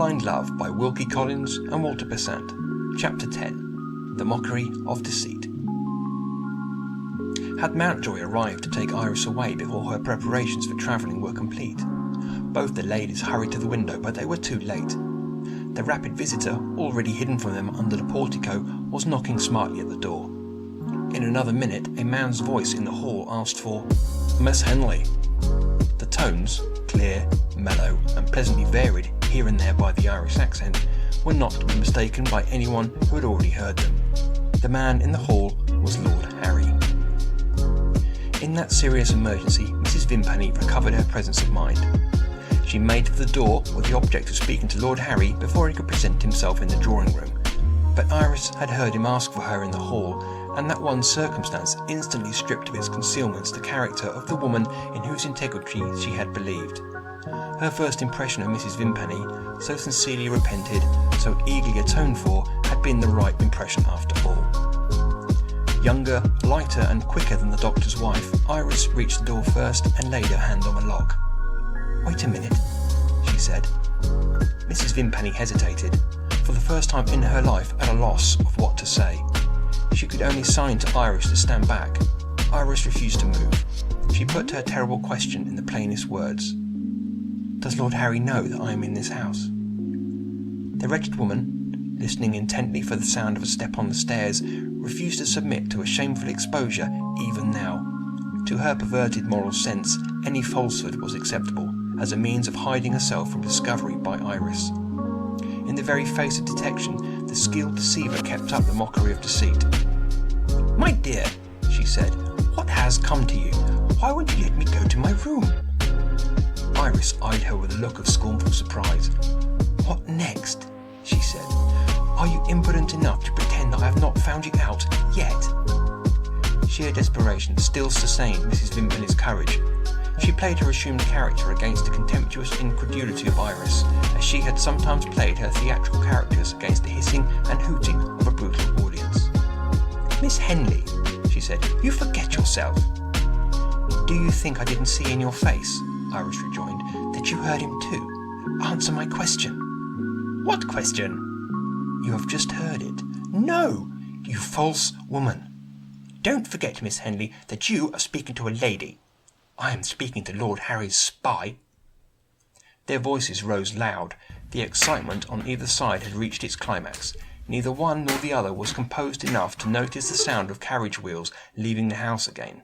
Blind Love by Wilkie Collins and Walter Besant. Chapter 10. The Mockery of Deceit. Had Mountjoy arrived to take Iris away before her preparations for travelling were complete? Both the ladies hurried to the window, but they were too late. The rapid visitor, already hidden from them under the portico, was knocking smartly at the door. In another minute, a man's voice in the hall asked for "Miss Henley." The tones, clear, mellow, and pleasantly varied here and there by the Irish accent, were not to be mistaken by anyone who had already heard them. The man in the hall was Lord Harry. In that serious emergency, Mrs. Vimpany recovered her presence of mind. She made for the door with the object of speaking to Lord Harry before he could present himself in the drawing room. But Iris had heard him ask for her in the hall, and that one circumstance instantly stripped of its concealments the character of the woman in whose integrity she had believed. Her first impression of Mrs. Vimpany, so sincerely repented, so eagerly atoned for, had been the right impression after all. Younger, lighter, and quicker than the doctor's wife, Iris reached the door first and laid her hand on the lock. "Wait a minute," she said. Mrs. Vimpany hesitated, for the first time in her life at a loss of what to say. She could only sign to Iris to stand back. Iris refused to move. She put her terrible question in the plainest words. "Does Lord Harry know that I am in this house?" The wretched woman, listening intently for the sound of a step on the stairs, refused to submit to a shameful exposure even now. To her perverted moral sense, any falsehood was acceptable, as a means of hiding herself from discovery by Iris. In the very face of detection, the skilled deceiver kept up the mockery of deceit. "My dear," she said, "what has come to you? Why won't you let me go to my room?" Iris eyed her with a look of scornful surprise. "What next?" she said. "Are you impudent enough to pretend that I have not found you out yet?" Sheer desperation still sustained Mrs. Vimpany's courage. She played her assumed character against the contemptuous incredulity of Iris, as she had sometimes played her theatrical characters against the hissing and hooting of a brutal audience. "Miss Henley," she said, "you forget yourself." "Do you think I didn't see in your face," Iris rejoined, "that you heard him too? Answer my question." "What question?" "You have just heard it." "No, you false woman." "Don't forget, Miss Henley, that you are speaking to a lady." "I am speaking to Lord Harry's spy." Their voices rose loud. The excitement on either side had reached its climax. Neither one nor the other was composed enough to notice the sound of carriage wheels leaving the house again.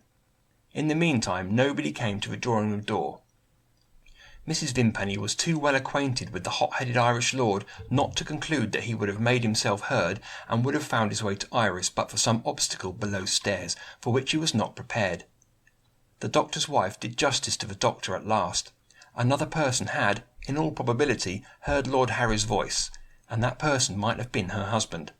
In the meantime, nobody came to the drawing-room door. Mrs. Vimpany was too well acquainted with the hot-headed Irish lord not to conclude that he would have made himself heard and would have found his way to Iris but for some obstacle below stairs, for which he was not prepared. The doctor's wife did justice to the doctor at last. Another person had, in all probability, heard Lord Harry's voice, and that person might have been her husband.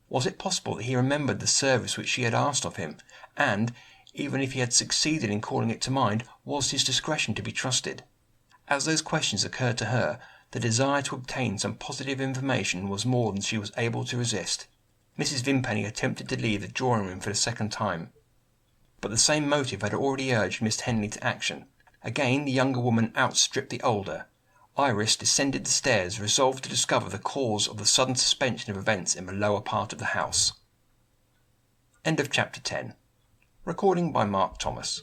Was it possible that he remembered the service which she had asked of him, and, even if he had succeeded in calling it to mind, was his discretion to be trusted? As those questions occurred to her, the desire to obtain some positive information was more than she was able to resist. Mrs. Vimpany attempted to leave the drawing-room for the second time. But the same motive had already urged Miss Henley to action. Again the younger woman outstripped the older. Iris descended the stairs, resolved to discover the cause of the sudden suspension of events in the lower part of the house. End of Chapter 10. Recording by Mark Thomas.